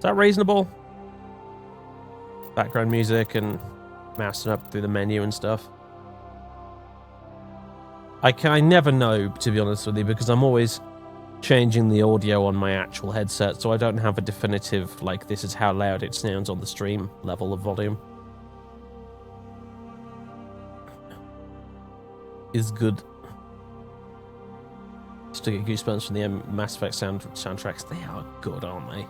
that reasonable? Background music and mousing up through the menu and stuff. I never know, to be honest with you, because I'm always changing the audio on my actual headset, so I don't have a definitive, like, this is how loud it sounds on the stream level of volume. Is good. Just to get goosebumps from the Mass Effect soundtracks. They are good, aren't they?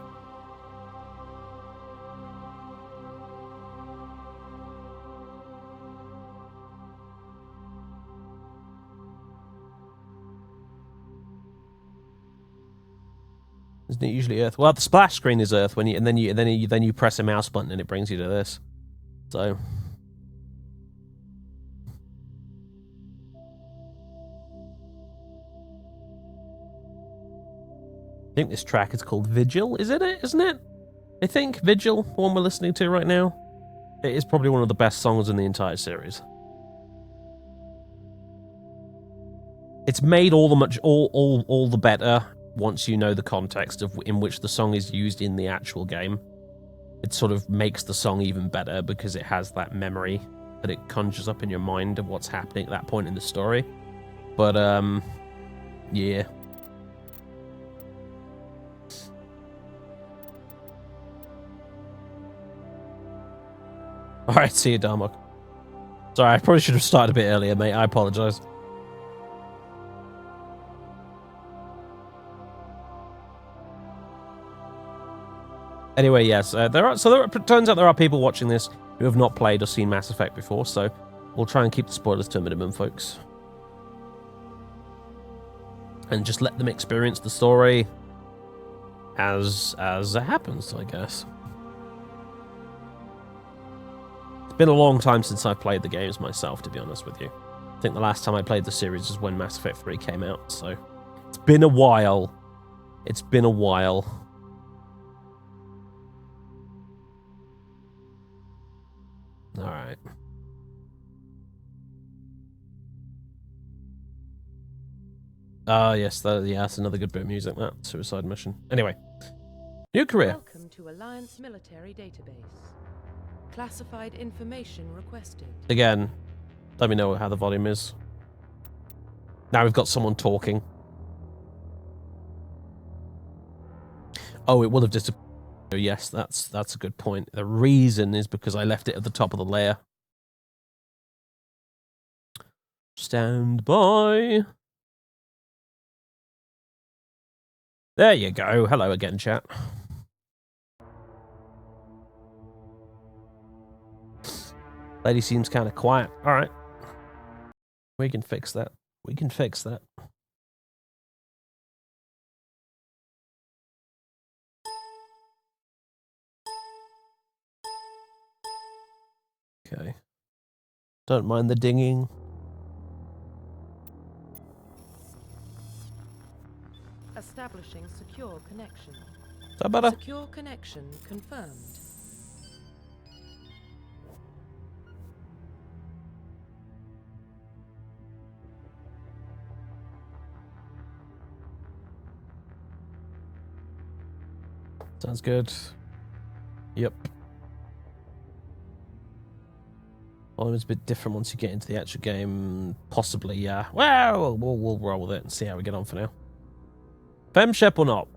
Isn't it usually Earth? Well, the splash screen is Earth when then you press a mouse button and it brings you to this. So. I think this track is called Vigil, isn't it? I think Vigil, the one we're listening to right now. It is probably one of the best songs in the entire series. It's made all the better once you know the context in which the song is used in the actual game. It sort of makes the song even better because it has that memory that it conjures up in your mind of what's happening at that point in the story. But yeah. Alright, see you, Darmok. Sorry, I probably should have started a bit earlier, mate. I apologize. Anyway, yes, turns out there are people watching this who have not played or seen Mass Effect before, so we'll try and keep the spoilers to a minimum, folks. And just let them experience the story as it happens, I guess. It's been a long time since I've played the games myself, to be honest with you. I think the last time I played the series was when Mass Effect 3 came out, so it's been a while. It's been a while. Alright. Yes, that's another good bit of music, that suicide mission. Anyway. New career. Welcome to Alliance Military Database. Classified information requested. Again, let me know how the volume is. Now we've got someone talking. Oh, it will have disappeared. Yes, that's a good point. The reason is because I left it at the top of the layer. Stand by. There you go. Hello again, chat. Lady seems kind of quiet. All right. We can fix that. We can fix that. Okay. Don't mind the dinging. Establishing secure connection. Is that better? Secure connection confirmed. Sounds good. Yep. Volume's a bit different once you get into the actual game. Possibly, yeah. Well, we'll roll with it and see how we get on for now. Femshep or not?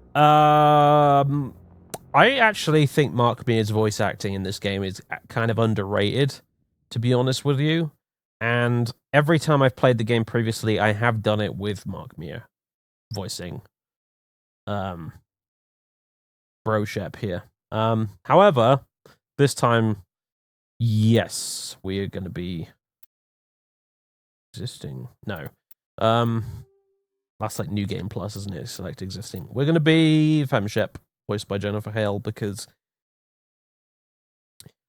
I actually think Mark Mear's voice acting in this game is kind of underrated, to be honest with you. And every time I've played the game previously, I have done it with Mark Mear voicing Broshep here. However, this time, yes, we are going to be existing. No. That's like New Game Plus, isn't it? Select existing. We're going to be Femshep, voiced by Jennifer Hale, because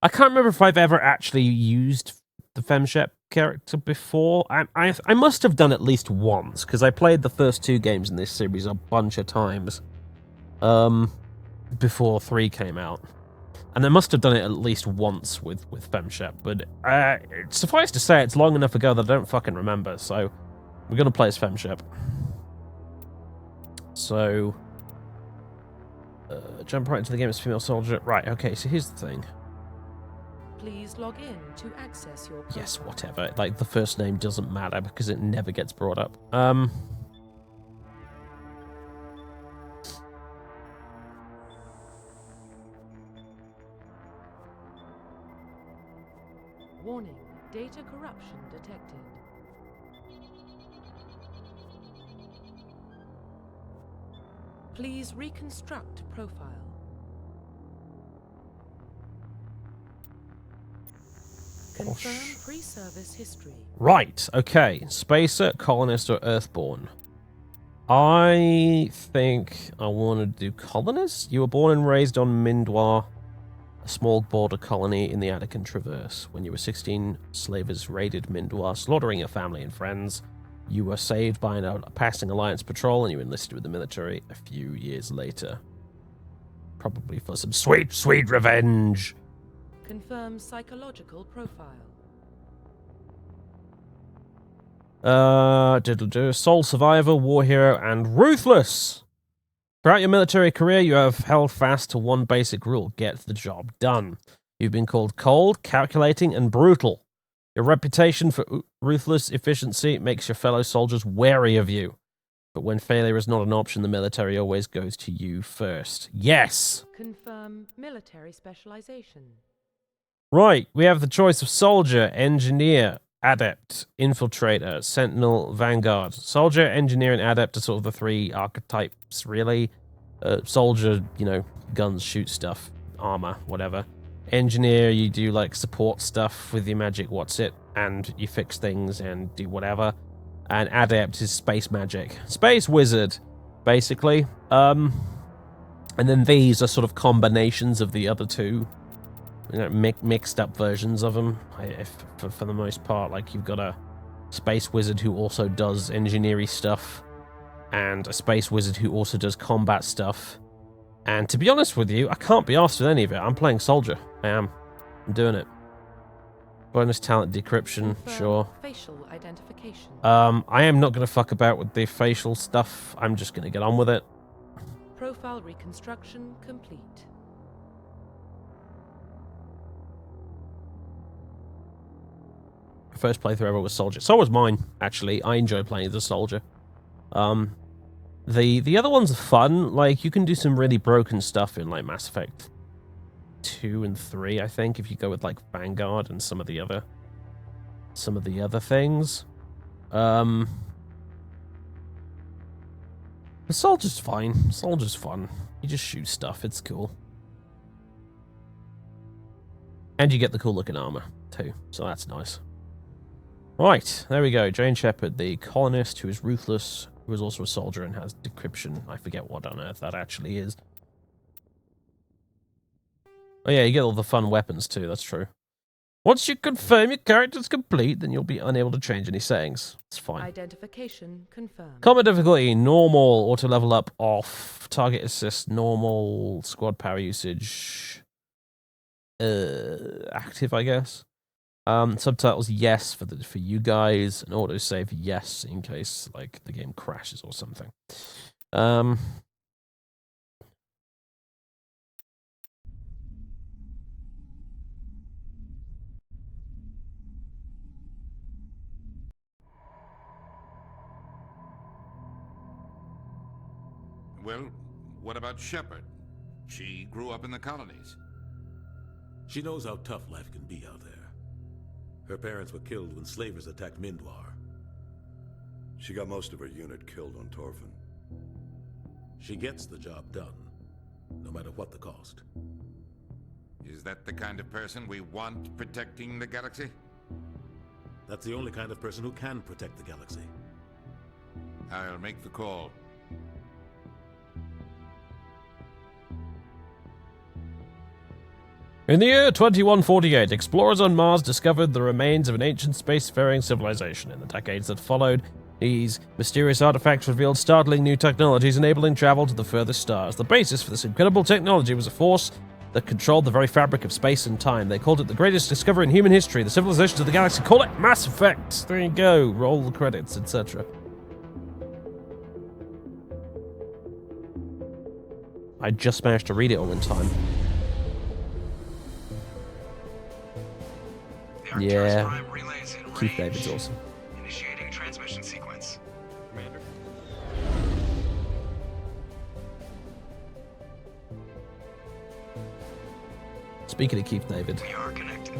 I can't remember if I've ever actually used the Femshep character before. I must have done at least once, because I played the first 2 games in this series a bunch of times before 3 came out. And I must have done it at least once with Femshep, but suffice to say, it's long enough ago that I don't fucking remember, so we're going to play as Femshep. So, Jump right into the game as female soldier. Right, okay, so here's the thing. Please log in to access your profile. Yes, whatever. Like, the first name doesn't matter because it never gets brought up. Warning, data corruption detected. Please reconstruct profile. Confirm pre-service history. Right, okay. Spacer, colonist, or earthborn? I think I want to do colonist. You were born and raised on Mindwar, a small border colony in the Attican Traverse. When you were 16, slavers raided Mindwar, slaughtering your family and friends. You were saved by a passing Alliance patrol, and you enlisted with the military a few years later. Probably for some sweet, sweet revenge. Confirm psychological profile. Sole survivor, war hero, and ruthless. Throughout your military career, you have held fast to one basic rule: get the job done. You've been called cold, calculating, and brutal. Your reputation for ruthless efficiency makes your fellow soldiers wary of you. But when failure is not an option, the military always goes to you first. Yes! Confirm military specialization. Right, we have the choice of soldier, engineer, adept, infiltrator, sentinel, vanguard. Soldier, engineer, and adept are sort of the three archetypes, really. Soldier, you know, guns, shoot stuff, armor, whatever. Engineer, you do like support stuff with your magic what's it, and you fix things and do whatever. And adept is space magic. Space wizard, basically. And then these are sort of combinations of the other two. You know, mixed up versions of them, for the most part. Like, you've got a space wizard who also does engineering stuff, and a space wizard who also does combat stuff. And to be honest with you, I can't be arsed with any of it. I'm playing soldier. I am. I'm doing it. Bonus talent decryption, sure. Facial identification. I am not going to fuck about with the facial stuff. I'm just going to get on with it. Profile reconstruction complete. First playthrough ever was soldier. So was mine, actually. I enjoy playing as a soldier. The other ones are fun. Like, you can do some really broken stuff in, like, Mass Effect 2 and 3, I think, if you go with, like, Vanguard and some of the other things. The soldier's fine. Soldier's fun. You just shoot stuff. It's cool. And you get the cool-looking armor, too. So that's nice. Right, there we go. Jane Shepard, the colonist who is ruthless, who is also a soldier and has decryption. I forget what on earth that actually is. Oh yeah, you get all the fun weapons too, that's true. Once you confirm your character's complete, then you'll be unable to change any settings. It's fine. Identification confirmed. Combat difficulty, normal, auto level up, off, target assist, normal, squad power usage, active, I guess. Subtitles, yes, for you guys, and autosave, yes, in case, like, the game crashes or something. Well, what about Shepard? She grew up in the colonies. She knows how tough life can be out there. Her parents were killed when slavers attacked Mindwar. She got most of her unit killed on Torfin. She gets the job done, no matter what the cost. Is that the kind of person we want protecting the galaxy? That's the only kind of person who can protect the galaxy. I'll make the call. In the year 2148, explorers on Mars discovered the remains of an ancient spacefaring civilization. In the decades that followed, these mysterious artifacts revealed startling new technologies enabling travel to the furthest stars. The basis for this incredible technology was a force that controlled the very fabric of space and time. They called it the greatest discovery in human history. The civilizations of the galaxy call it Mass Effect. There you go. Roll the credits, etc. I just managed to read it all in time. Yeah. Keith David's awesome. Initiating transmission sequence. Commander? Speaking of Keith David. We are connected.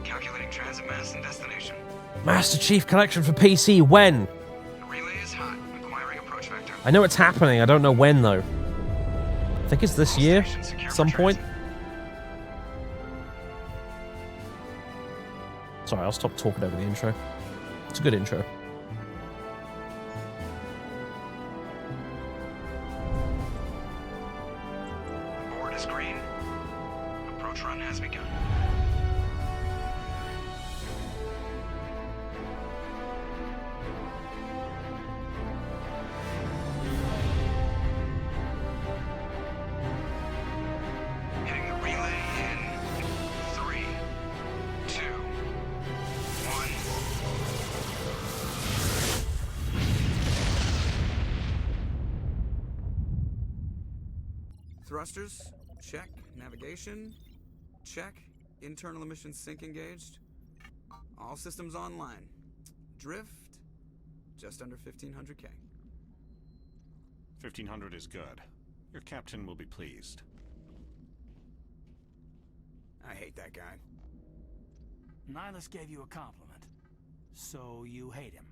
Calculating transit mass and destination. Master Chief Collection for PC, when? The relay is hot. Acquiring approach vector. I know it's happening, I don't know when though. I think it's this year, Stations secure some for point. transit. Sorry, I'll stop talking over the intro. It's a good intro. Board is green. Approach run has begun. Hitting the relay in 3, 2, 1. Thrusters, check. Navigation, check. Internal emission sync engaged. All systems online. Drift, just under 1500K. 1500 is good. Your captain will be pleased. I hate that guy. Nihilus gave you a compliment. So you hate him.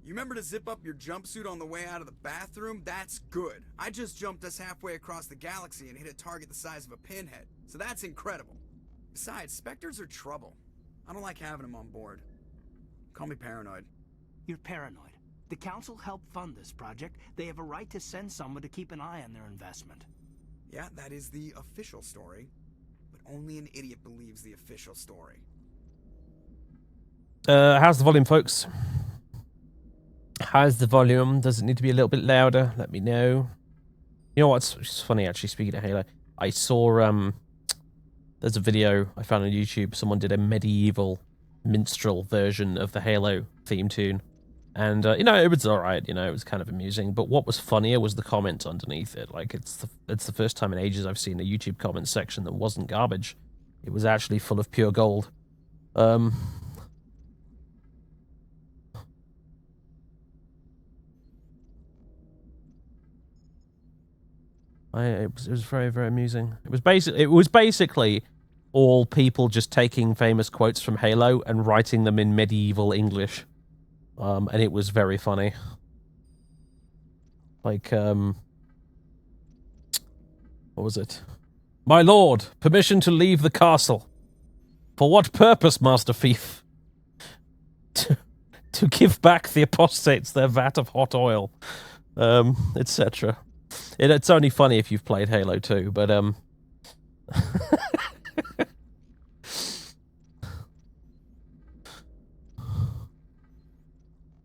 You remember to zip up your jumpsuit on the way out of the bathroom? That's good. I just jumped us halfway across the galaxy and hit a target the size of a pinhead. So that's incredible. Besides, Spectres are trouble. I don't like having them on board. Call me paranoid. You're paranoid. The Council helped fund this project. They have a right to send someone to keep an eye on their investment. Yeah, that is the official story. But only an idiot believes the official story. How's the volume, folks? How's the volume? Does it need to be a little bit louder? Let me know. You know what's funny, actually, speaking of Halo, I saw, there's a video I found on YouTube. Someone did a medieval minstrel version of the Halo theme tune. And, you know, it was alright, you know, it was kind of amusing. But what was funnier was the comments underneath it. Like, it's the first time in ages I've seen a YouTube comment section that wasn't garbage. It was actually full of pure gold. It was very, very amusing. It was basically all people just taking famous quotes from Halo and writing them in medieval English. And it was very funny. Like, what was it? My lord, permission to leave the castle. For what purpose, Master Thief? To give back the apostates their vat of hot oil, etc. It's only funny if you've played Halo 2, but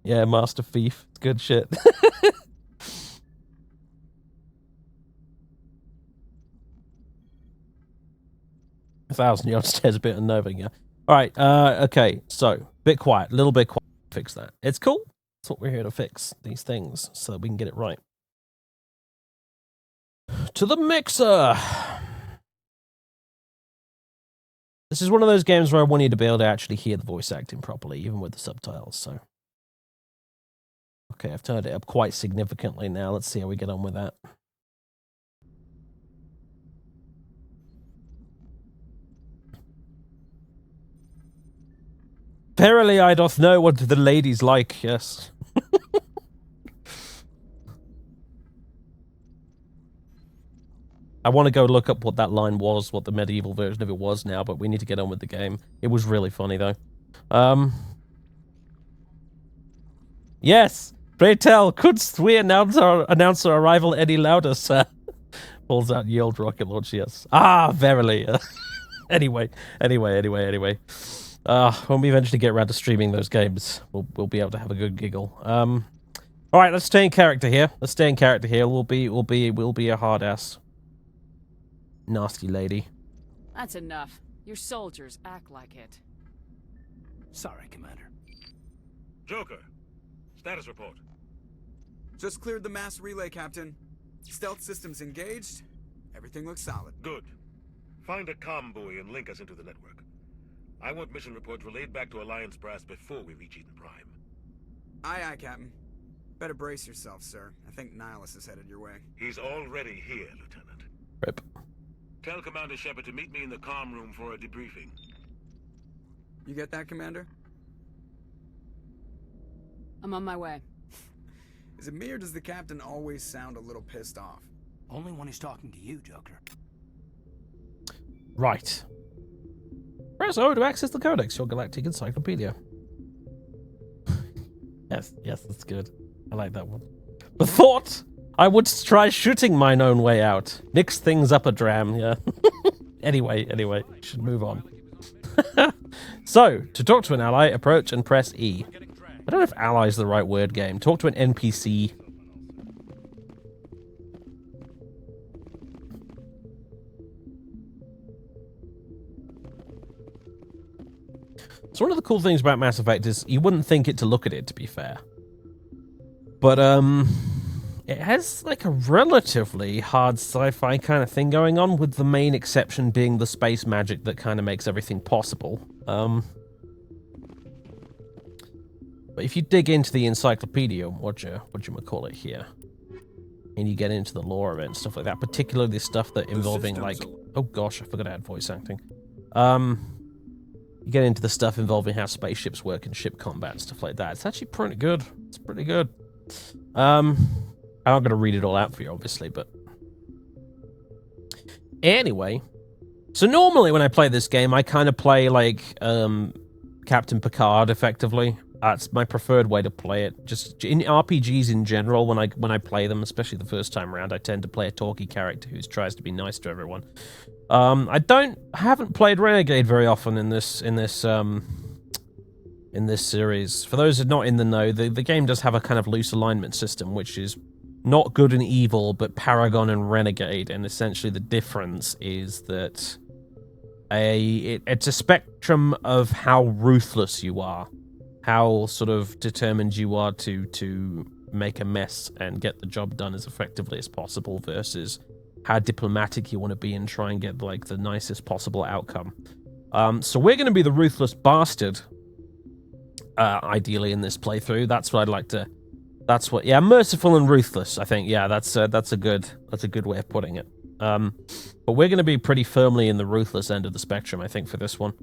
yeah, Master Thief, it's good shit. 1,000 yards stairs a bit unnerving, yeah. Alright, okay, so, bit quiet, a little bit quiet, fix that. It's cool, that's what we're here to fix, these things, so that we can get it right. To the mixer! This is one of those games where I want you to be able to actually hear the voice acting properly, even with the subtitles, so... Okay, I've turned it up quite significantly now, let's see how we get on with that. Verily I doth know what the ladies like, yes. I want to go look up what that line was, what the medieval version of it was now, but we need to get on with the game. It was really funny, though. Yes! Pray tell, couldst we announce our arrival any louder, sir? Pulls out ye old rocket launch, yes. Ah, verily. Anyway. When we eventually get around to streaming those games, we'll be able to have a good giggle. Alright, let's stay in character here. We'll be a hard ass. Nasty lady. That's enough. Your soldiers act like it. Sorry, Commander. Joker, status report. Just cleared the mass relay, Captain. Stealth systems engaged. Everything looks solid. Good. Find a comm buoy and link us into the network. I want mission reports relayed back to Alliance Brass before we reach Eden Prime. Aye, Captain. Better brace yourself, sir. I think Nihilus is headed your way. He's already here, Lieutenant. Rip. Tell Commander Shepard to meet me in the comm room for a debriefing. You get that, Commander? I'm on my way. Is it me or does the Captain always sound a little pissed off? Only when he's talking to you, Joker. Right. Press O to access the Codex, your galactic encyclopedia. Yes, that's good. I like that one. The thought I would try shooting mine own way out. Nix things up a dram, yeah. Anyway, should move on. So, to talk to an ally, approach and press E. I don't know if ally is the right word, game. Talk to an NPC. So one of the cool things about Mass Effect is you wouldn't think it to look at it, to be fair. But, it has, like, a relatively hard sci-fi kind of thing going on, with the main exception being the space magic that kind of makes everything possible. But if you dig into the encyclopedia, whatchamacallit here, and you get into the lore of it and stuff like that, particularly stuff that involving, like... Oh gosh, I forgot I had voice acting. You get into the stuff involving how spaceships work and ship combat and stuff like that. It's actually pretty good. It's pretty good. I'm not going to read it all out for you, obviously, but... Anyway. So normally when I play this game, I kind of play like Captain Picard, effectively. That's my preferred way to play it. Just in RPGs in general, when I play them, especially the first time around, I tend to play a talky character who tries to be nice to everyone. I haven't played Renegade very often in this series. For those who are not in the know, the game does have a kind of loose alignment system, which is not good and evil, but Paragon and Renegade, and essentially the difference is that it's a spectrum of how ruthless you are, how sort of determined you are to make a mess and get the job done as effectively as possible, versus how diplomatic you want to be and try and get like the nicest possible outcome. So we're going to be the ruthless bastard, ideally in this playthrough. That's what I'd like to. That's what. Yeah, merciful and ruthless. I think. Yeah, that's a good way of putting it. But we're going to be pretty firmly in the ruthless end of the spectrum, I think, for this one.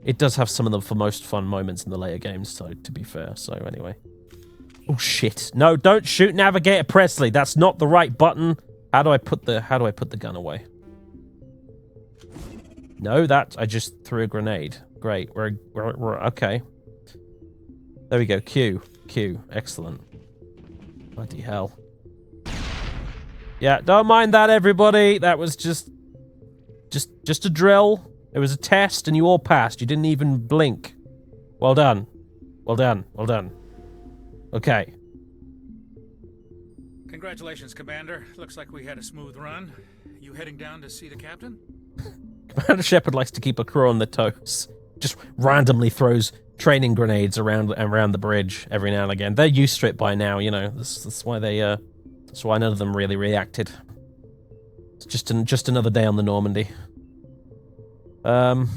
It does have some of the most fun moments in the later games, so to be fair. So anyway. Oh shit! No, don't shoot Navigator Presley. That's not the right button. How do I put the gun away? No, I just threw a grenade. Great. We're okay. There we go. Q. Excellent. Bloody hell. Yeah, don't mind that, everybody. That was just a drill. It was a test, and you all passed. You didn't even blink. Well done. Okay. Congratulations, Commander. Looks like we had a smooth run. You heading down to see the captain? Commander Shepard likes to keep a crew on their toes. Just randomly throws training grenades around the bridge every now and again. They're used to it by now, you know. That's why that's why none of them really reacted. It's just another day on the Normandy. Sounds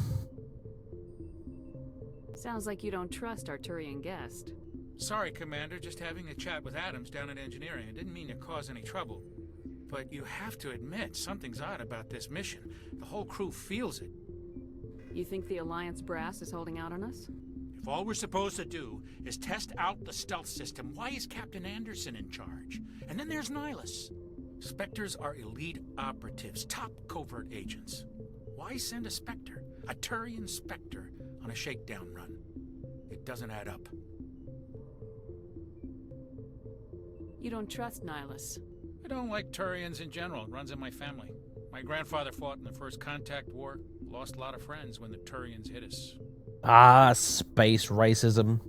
like you don't trust our Turian guest. Sorry, Commander. Just having a chat with Adams down at engineering. I didn't mean to cause any trouble. But you have to admit, something's odd about this mission. The whole crew feels it. You think the Alliance brass is holding out on us? If all we're supposed to do is test out the stealth system, why is Captain Anderson in charge? And then there's Nihilus. Spectres are elite operatives, top covert agents. Why send a Spectre, a Turian Spectre, on a shakedown run? It doesn't add up. You don't trust Nihilus? I don't like Turians in general. It runs in my family. My grandfather fought in the First Contact War. Lost a lot of friends when the Turians hit us. Ah, space racism.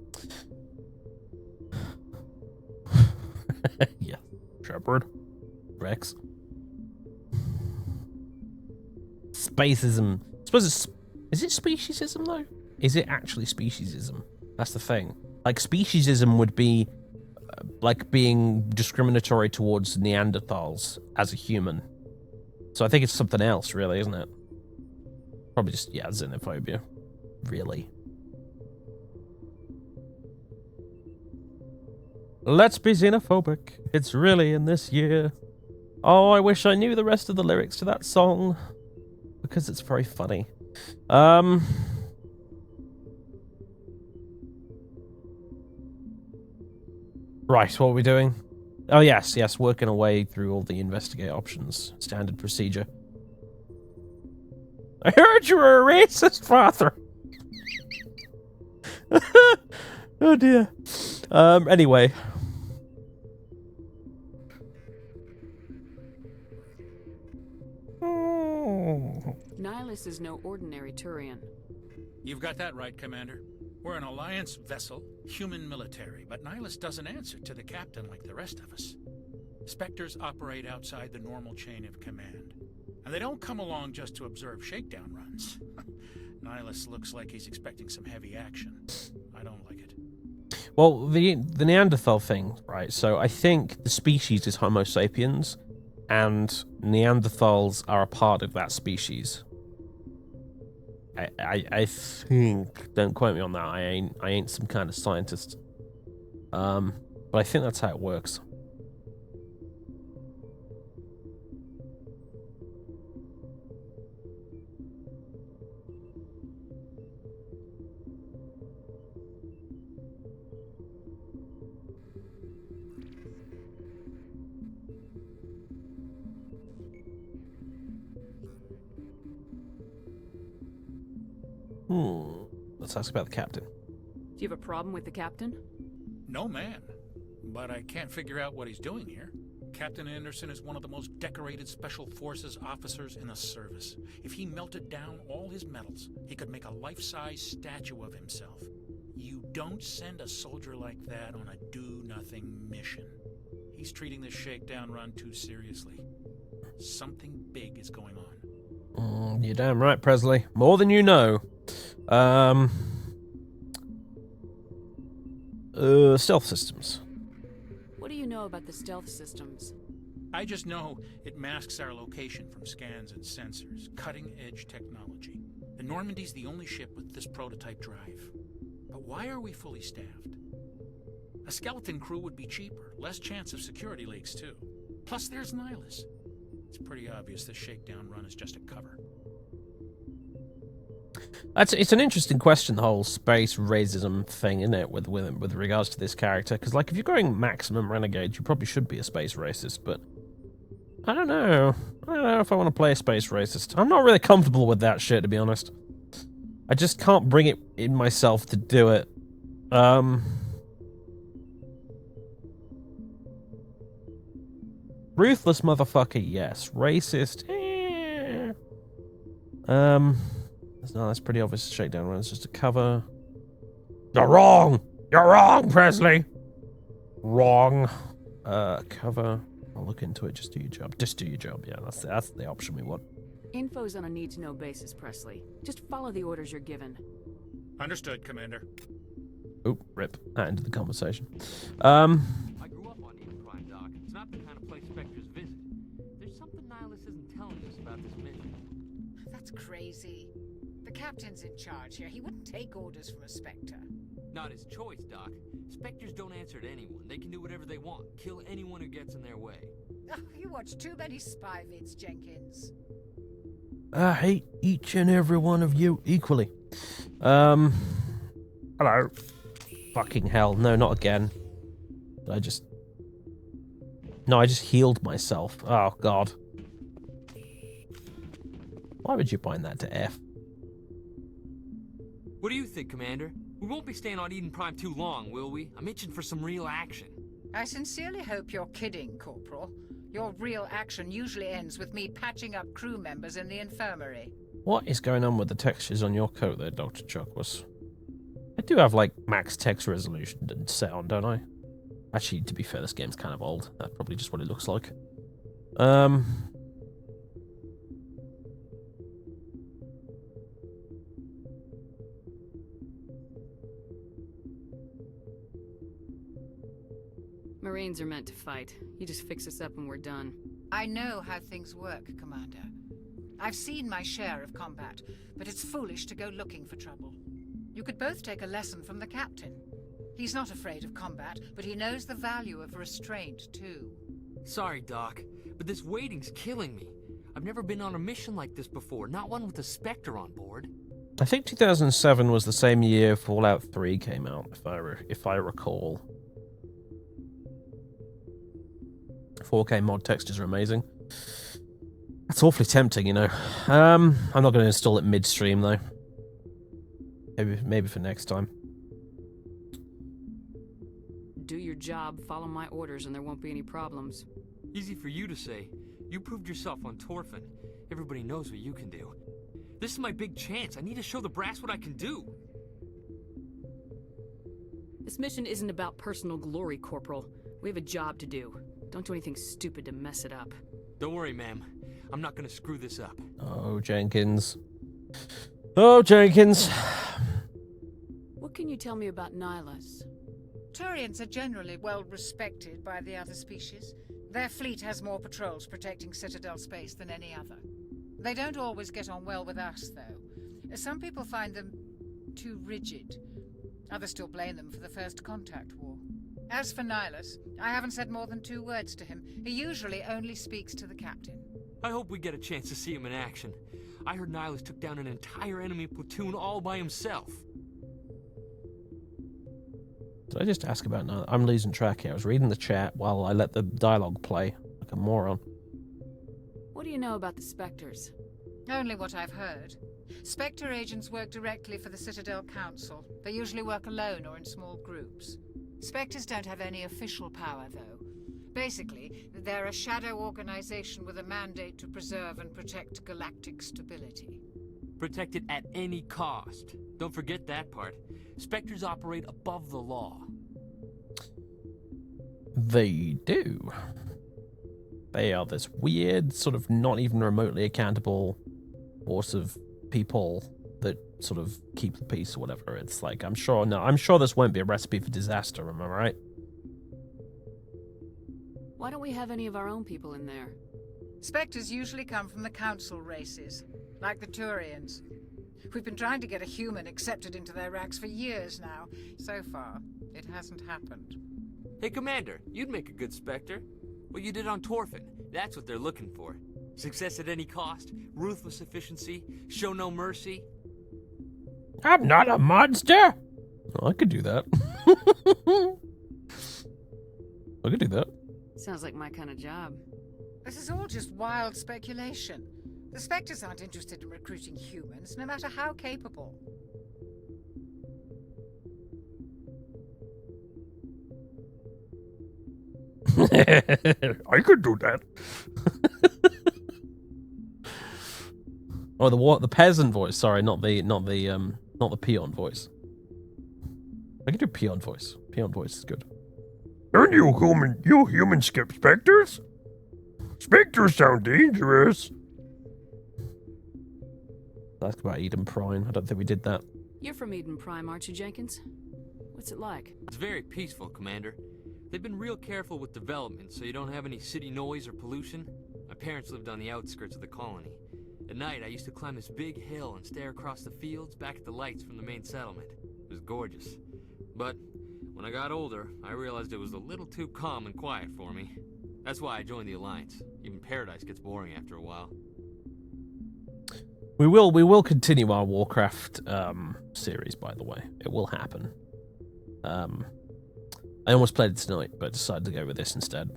Yeah. Shepard. Rex. Spacism. I suppose is it speciesism, though? Is it actually speciesism? That's the thing. Like, speciesism would be like being discriminatory towards Neanderthals as a human. So I think it's something else, really, isn't it? Probably just, yeah, xenophobia. Really. Let's be xenophobic. It's really in this year. Oh, I wish I knew the rest of the lyrics to that song. Because it's very funny. Right, what are we doing? Oh, yes, working our way through all the investigate options. Standard procedure. I heard you were a racist, father. Oh, dear. Anyway. Nihilus is no ordinary Turian. You've got that right, Commander. We're an Alliance vessel, human military, but Nihilus doesn't answer to the captain like the rest of us. Spectres operate outside the normal chain of command. And they don't come along just to observe shakedown runs. Nihilus looks like he's expecting some heavy action. I don't like it. Well, the Neanderthal thing, right? So I think the species is Homo sapiens, and Neanderthals are a part of that species. I think, don't quote me on that. I ain't some kind of scientist. But I think that's how it works. Let's ask about the captain. Do you have a problem with the captain? No, man. But I can't figure out what he's doing here. Captain Anderson is one of the most decorated Special Forces officers in the service. If he melted down all his medals, he could make a life-size statue of himself. You don't send a soldier like that on a do-nothing mission. He's treating this shakedown run too seriously. Something big is going on. You're damn right, Presley. More than you know. Stealth systems. What do you know about the stealth systems? I just know it masks our location from scans and sensors. Cutting-edge technology. The Normandy's the only ship with this prototype drive. But why are we fully staffed? A skeleton crew would be cheaper. Less chance of security leaks, too. Plus, there's Nihilus. It's pretty obvious this shakedown run is just a cover. It's an interesting question, the whole space racism thing, isn't it, with regards to this character? Because, like, if you're going maximum renegade, you probably should be a space racist, but I don't know. I don't know if I want to play a space racist. I'm not really comfortable with that shit, to be honest. I just can't bring it in myself to do it. Ruthless motherfucker, yes. Racist, No, that's pretty obvious. Shakedown run. It's just a cover. You're wrong! You're wrong, Presley! Wrong. Cover. I'll look into it. Just do your job. Just do your job. Yeah, that's the option we want. Info's on a need-to-know basis, Presley. Just follow the orders you're given. Understood, Commander. Oop, rip. That ended the conversation. I grew up on Eden Prime, Doc. It's not the kind of place Spectres visit. There's something Nihilus isn't telling us about this mission. That's crazy. The captain's in charge here. He wouldn't take orders from a Spectre. Not his choice, Doc. Spectres don't answer to anyone. They can do whatever they want. Kill anyone who gets in their way. Oh, you watch too many spy vids, Jenkins. I hate each and every one of you equally. Hello. Fucking hell. No, not again. I just healed myself. Oh, God. Why would you bind that to F? What do you think, Commander? We won't be staying on Eden Prime too long, will we? I'm itching for some real action. I sincerely hope you're kidding, Corporal. Your real action usually ends with me patching up crew members in the infirmary. What is going on with the textures on your coat there, Dr. Chuckwas? I do have, like, max text resolution set on, don't I? Actually, to be fair, this game's kind of old. That's probably just what it looks like. Marines are meant to fight. You just fix us up and we're done. I know how things work, Commander. I've seen my share of combat, but it's foolish to go looking for trouble. You could both take a lesson from the captain. He's not afraid of combat, but he knows the value of restraint, too. Sorry, Doc, but this waiting's killing me. I've never been on a mission like this before, not one with a Spectre on board. I think 2007 was the same year Fallout 3 came out, if I recall. 4K mod textures are amazing. That's awfully tempting, you know. I'm not going to install it midstream though. Maybe for next time. Do your job, follow my orders, and there won't be any problems. Easy for you to say. You proved yourself on Torfin. Everybody knows what you can do. This is my big chance. I need to show the brass what I can do. This mission isn't about personal glory, Corporal. We have a job to do. Don't do anything stupid to mess it up. Don't worry, ma'am. I'm not gonna screw this up. Oh, Jenkins. Oh, Jenkins. What can you tell me about Nihilus? Turians are generally well respected by the other species. Their fleet has more patrols protecting Citadel space than any other. They don't always get on well with us, though. Some people find them too rigid. Others still blame them for the First Contact War. As for Nihilus, I haven't said more than 2 words to him. He usually only speaks to the captain. I hope we get a chance to see him in action. I heard Nihilus took down an entire enemy platoon all by himself. Did I just ask about Nihilus? I'm losing track here. I was reading the chat while I let the dialogue play like a moron. What do you know about the Spectres? Only what I've heard. Spectre agents work directly for the Citadel Council. They usually work alone or in small groups. Spectres don't have any official power, though. Basically, they're a shadow organization with a mandate to preserve and protect galactic stability. Protect it at any cost. Don't forget that part. Spectres operate above the law. They do. They are this weird, sort of not even remotely accountable force of people that sort of keep the peace or whatever. It's like, I'm sure this won't be a recipe for disaster, am I right? Why don't we have any of our own people in there? Spectres usually come from the Council races, like the Turians. We've been trying to get a human accepted into their ranks for years now. So far, it hasn't happened. Hey, Commander, you'd make a good Spectre. What you did on Torfin, that's what they're looking for. Success at any cost, ruthless efficiency, show no mercy. I'm not a monster! Oh, I could do that. I could do that. Sounds like my kind of job. This is all just wild speculation. The Spectres aren't interested in recruiting humans, no matter how capable. I could do that. Oh, the peasant voice. Sorry, not the peon voice. I can do peon voice. Peon voice is good. Don't you human skip specters? Specters sound dangerous. Ask about Eden Prime. I don't think we did that. You're from Eden Prime, aren't you, Jenkins? What's it like? It's very peaceful, Commander. They've been real careful with development, so you don't have any city noise or pollution. My parents lived on the outskirts of the colony. At night, I used to climb this big hill and stare across the fields back at the lights from the main settlement. It was gorgeous. But when I got older, I realized it was a little too calm and quiet for me. That's why I joined the Alliance. Even Paradise gets boring after a while. We will continue our Warcraft series, by the way. It will happen. I almost played it tonight, but decided to go with this instead.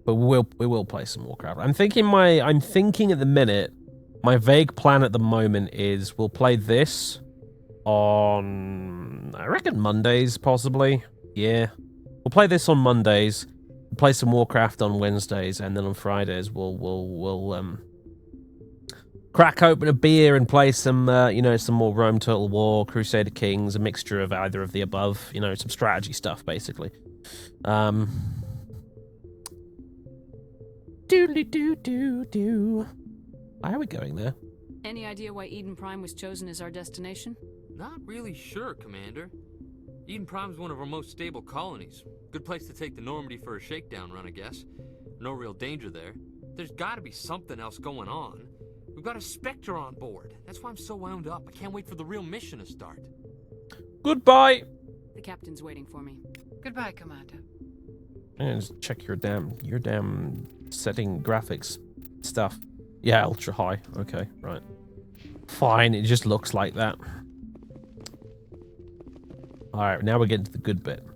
But we will play some Warcraft. I'm thinking at the minute, my vague plan at the moment is we'll play this on, I reckon, Mondays possibly. Yeah, we'll play this on Mondays. We'll play some Warcraft on Wednesdays, and then on Fridays we'll crack open a beer and play some some more Rome Total War, Crusader Kings, a mixture of either of the above. Some strategy stuff basically. Doodly-doo-doo-doo. Why are we going there? Any idea why Eden Prime was chosen as our destination? Not really sure, Commander. Eden Prime's one of our most stable colonies. Good place to take the Normandy for a shakedown run, I guess. No real danger there. There's gotta be something else going on. We've got a Spectre on board. That's why I'm so wound up. I can't wait for the real mission to start. Goodbye. The captain's waiting for me. Goodbye, Commander. And just check your damn setting graphics stuff. Yeah, ultra high. Okay, right. Fine, it just looks like that. Alright, now we're getting to the good bit.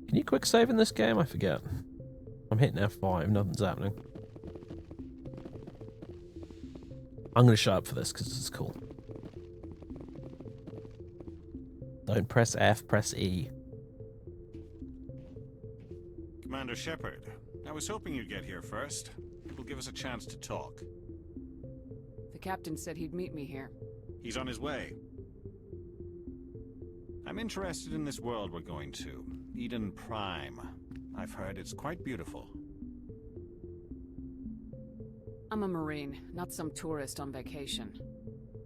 Can you quick save in this game? I forget. I'm hitting F5, nothing's happening. I'm gonna shut up for this because this is cool. Don't press F, press E. Commander Shepard, I was hoping you'd get here first. It'll give us a chance to talk. The captain said he'd meet me here. He's on his way. I'm interested in this world we're going to, Eden Prime. I've heard it's quite beautiful. I'm a Marine, not some tourist on vacation.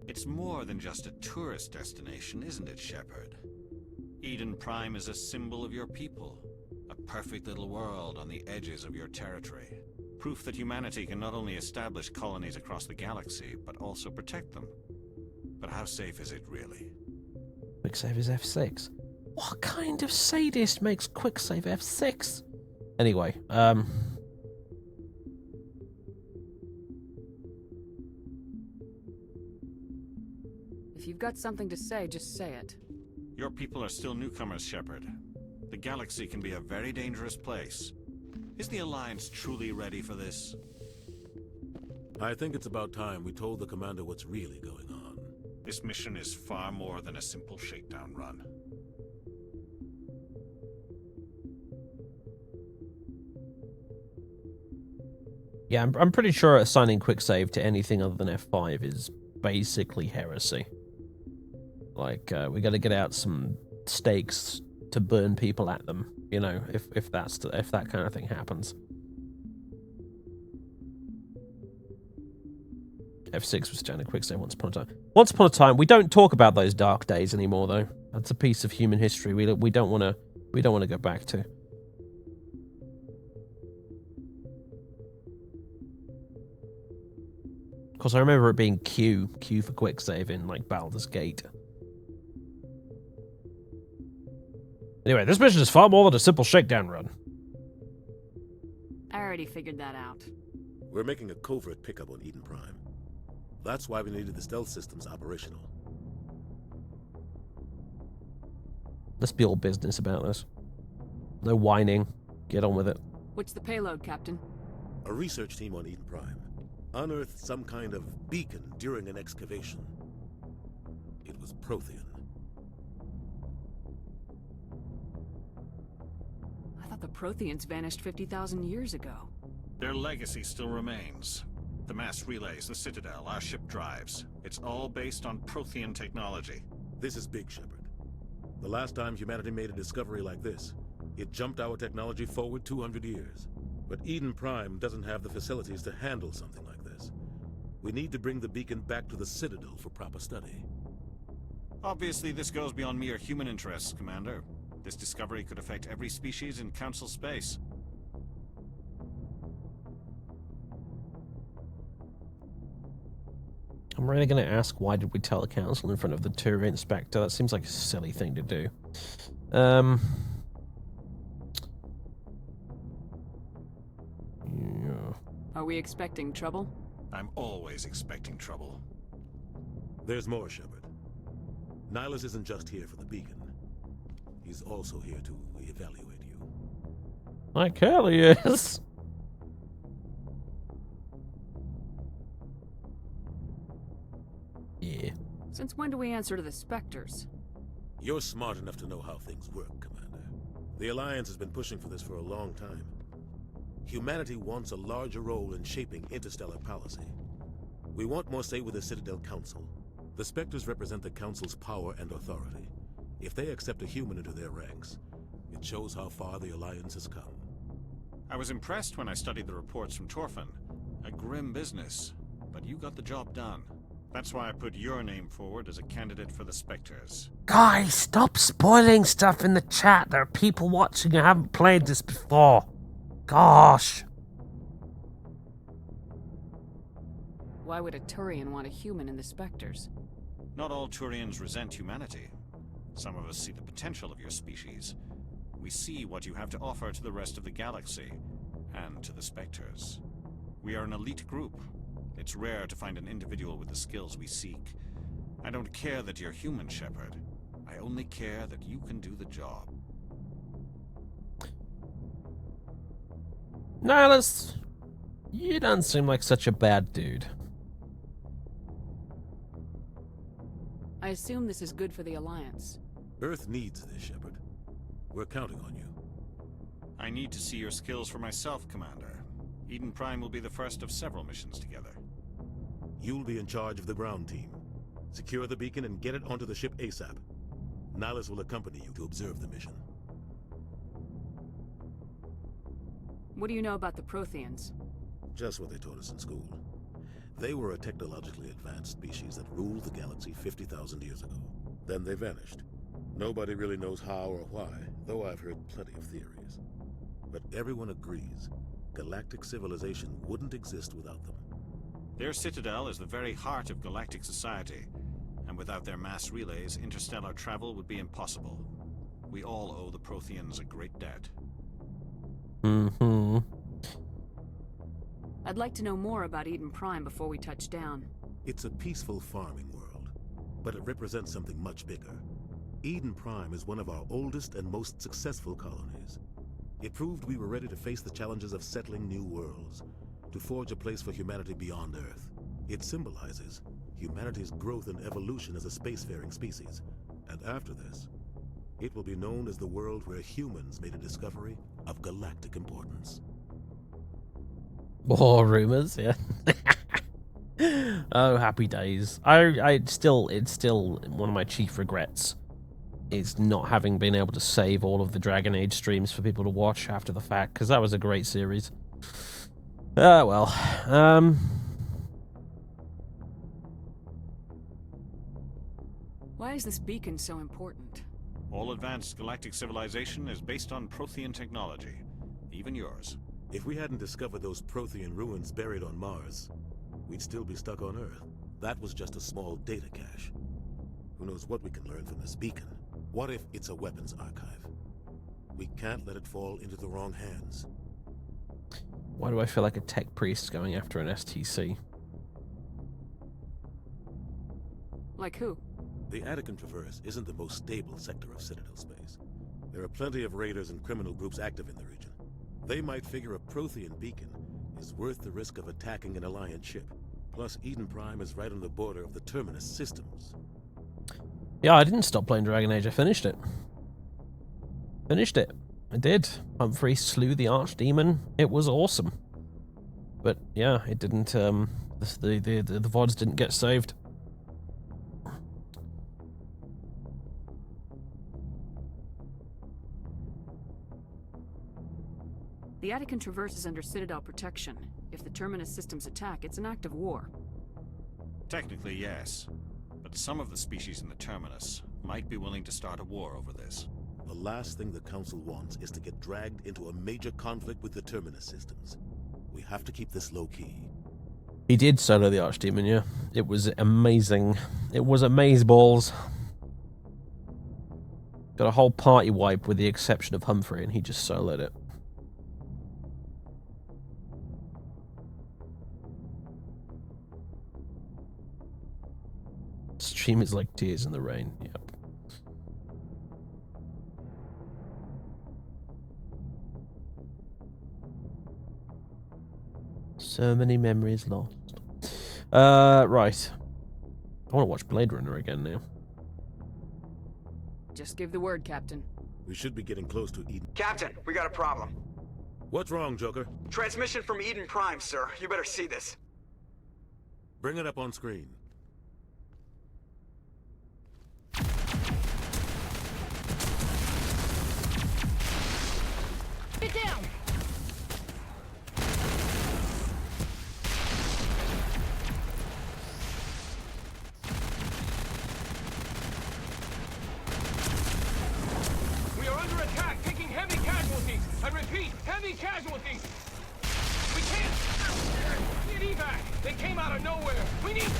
It's more than just a tourist destination, isn't it, Shepard? Eden Prime is a symbol of your people. A perfect little world on the edges of your territory. Proof that humanity can not only establish colonies across the galaxy, but also protect them. But how safe is it, really? Quick save is F6. What kind of sadist makes quick save F6? Anyway, If you've got something to say, just say it. Your people are still newcomers, Shepard. The galaxy can be a very dangerous place. Is the Alliance truly ready for this? I think it's about time we told the commander what's really going on. This mission is far more than a simple shakedown run. yeah, I'm pretty sure assigning quick save to anything other than F5 is basically heresy. Like, we got to get out some stakes to burn people at them, you know, if that kind of thing happens. F6 was standard quick save once upon a time. Once upon a time, we don't talk about those dark days anymore, though. That's a piece of human history we don't want to go back to. Of course, I remember it being Q for quick save in like Baldur's Gate. Anyway, this mission is far more than a simple shakedown run. I already figured that out. We're making a covert pickup on Eden Prime. That's why we needed the stealth systems operational. Let's be all business about this. No whining. Get on with it. What's the payload, Captain? A research team on Eden Prime unearthed some kind of beacon during an excavation. It was Prothean. I thought the Protheans vanished 50,000 years ago. Their legacy still remains. The mass relays, the Citadel, our ship drives. It's all based on Prothean technology. This is big, Shepard. The last time humanity made a discovery like this, it jumped our technology forward 200 years. But Eden Prime doesn't have the facilities to handle something like this. We need to bring the beacon back to the Citadel for proper study. Obviously, this goes beyond mere human interests, Commander. This discovery could affect every species in Council space. I'm really going to ask, why did we tell the council in front of the tour inspector? That seems like a silly thing to do. Yeah. Are we expecting trouble? I'm always expecting trouble. There's more, Shepard. Nihilus isn't just here for the beacon. He's also here to evaluate you. Like hell he is. Yeah. Since when do we answer to the Spectres? You're smart enough to know how things work, Commander. The Alliance has been pushing for this for a long time. Humanity wants a larger role in shaping interstellar policy. We want more say with the Citadel Council. The Spectres represent the Council's power and authority. If they accept a human into their ranks, it shows how far the Alliance has come. I was impressed when I studied the reports from Torfan. A grim business, but you got the job done. That's why I put your name forward as a candidate for the Spectres. Guys, stop spoiling stuff in the chat. There are people watching who haven't played this before. Gosh. Why would a Turian want a human in the Spectres? Not all Turians resent humanity. Some of us see the potential of your species. We see what you have to offer to the rest of the galaxy, and to the Spectres. We are an elite group. It's rare to find an individual with the skills we seek. I don't care that you're human, Shepard. I only care that you can do the job. Nihilus, you don't seem like such a bad dude. I assume this is good for the Alliance. Earth needs this, Shepard. We're counting on you. I need to see your skills for myself, Commander. Eden Prime will be the first of several missions together. You'll be in charge of the ground team. Secure the beacon and get it onto the ship ASAP. Nihilus will accompany you to observe the mission. What do you know about the Protheans? Just what they taught us in school. They were a technologically advanced species that ruled the galaxy 50,000 years ago. Then they vanished. Nobody really knows how or why, though I've heard plenty of theories. But everyone agrees, galactic civilization wouldn't exist without them. Their citadel is the very heart of galactic society, and without their mass relays, interstellar travel would be impossible. We all owe the Protheans a great debt. Mm-hmm. I'd like to know more about Eden Prime before we touch down. It's a peaceful farming world, but it represents something much bigger. Eden Prime is one of our oldest and most successful colonies. It proved we were ready to face the challenges of settling new worlds, to forge a place for humanity beyond Earth. It symbolizes humanity's growth and evolution as a spacefaring species. And after this, it will be known as the world where humans made a discovery of galactic importance. More rumors, yeah. Oh, happy days. It's still one of my chief regrets is not having been able to save all of the Dragon Age streams for people to watch after the fact, because that was a great series. Well. Why is this beacon so important? All advanced galactic civilization is based on Prothean technology, even yours. If we hadn't discovered those Prothean ruins buried on Mars, we'd still be stuck on Earth. That was just a small data cache. Who knows what we can learn from this beacon? What if it's a weapons archive? We can't let it fall into the wrong hands. Why do I feel like a tech priest going after an STC? Like who? The Attican Traverse isn't the most stable sector of Citadel space. There are plenty of raiders and criminal groups active in the region. They might figure a Prothean beacon is worth the risk of attacking an Alliance ship. Plus, Eden Prime is right on the border of the Terminus systems. Yeah, I didn't stop playing Dragon Age. I finished it. I did. Humphrey slew the Archdemon. It was awesome. But yeah, it didn't. The VODs didn't get saved. The Attican Traverse is under Citadel protection. If the Terminus systems attack, it's an act of war. Technically, yes. But some of the species in the Terminus might be willing to start a war over this. The last thing the Council wants is to get dragged into a major conflict with the Terminus systems. We have to keep this low-key. He did solo the Archdemon, yeah. It was amazing. It was amazeballs. Got a whole party wipe with the exception of Humphrey, and he just soloed it. Stream is like tears in the rain. Yep. So many memories lost. Right. I want to watch Blade Runner again now. Just give the word, Captain. We should be getting close to Eden. Captain, we got a problem. What's wrong, Joker? Transmission from Eden Prime, sir. You better see this. Bring it up on screen. Get down! going nowhere. We need...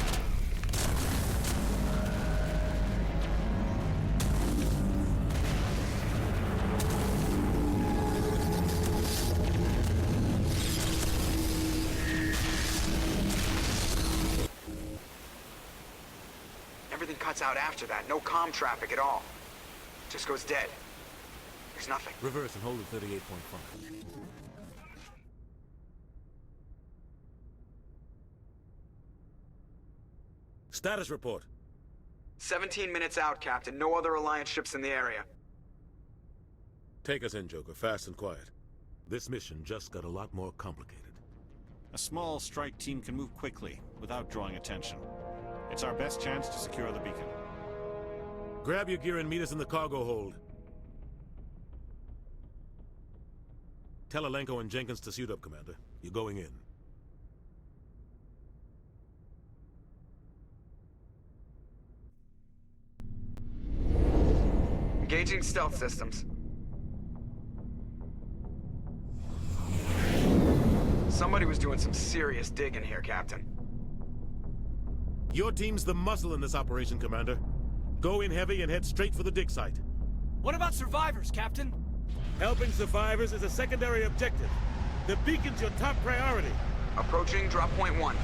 Everything cuts out after that. No comm traffic at all. Just goes dead. There's nothing. Reverse and hold at 38.5. Status report. 17 minutes out, Captain. No other Alliance ships in the area. Take us in, Joker, fast and quiet. This mission just got a lot more complicated. A small strike team can move quickly, without drawing attention. It's our best chance to secure the beacon. Grab your gear and meet us in the cargo hold. Tell Alenko and Jenkins to suit up, Commander. You're going in. Engaging stealth systems. Somebody was doing some serious digging here, Captain. Your team's the muscle in this operation, Commander. Go in heavy and head straight for the dig site. What about survivors, Captain? Helping survivors is a secondary objective. The beacon's your top priority. Approaching drop point 1.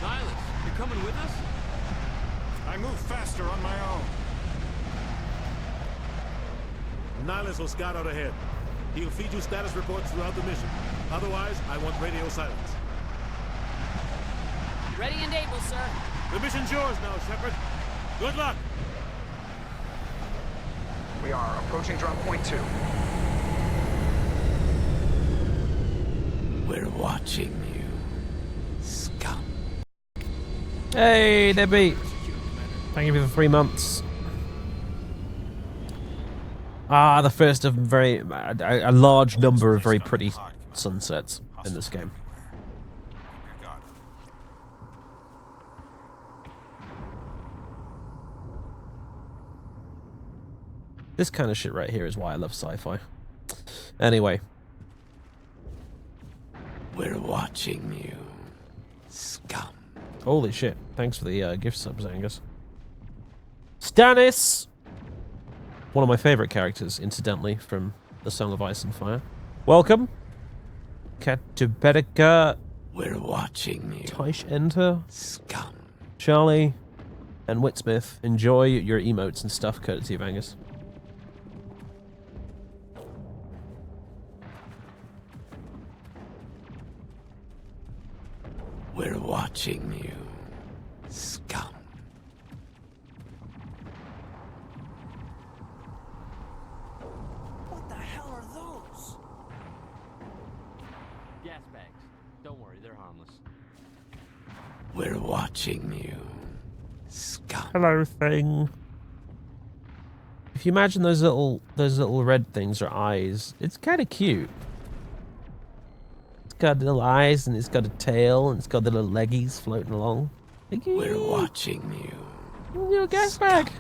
Nihilus, you're coming with us? I move faster on my own. Nihilus will scout out ahead. He'll feed you status reports throughout the mission. Otherwise, I want radio silence. Ready and able, sir. The mission's yours now, Shepard. Good luck. We are approaching drop point 2. We're watching you, scum. Hey, Debbie. Thank you for the 3 months. The first of a large number of very pretty sunsets in this game. This kind of shit right here is why I love sci-fi. Anyway. We're watching you, scum. Holy shit. Thanks for the gift subs, Angus. Stannis! One of my favorite characters, incidentally, from The Song of Ice and Fire. Welcome. Katubedika. We're watching you. Taish Enter. Scum. Charlie. And Whitsmith. Enjoy your emotes and stuff, courtesy of Angus. We're watching you, scum. What the hell are those? Gas bags. Don't worry, they're harmless. We're watching you, scum. Hello, thing. If you imagine those little red things are eyes, it's kind of cute. It's got little eyes and it's got a tail and it's got the little leggies floating along. We're watching you. Your gas bag.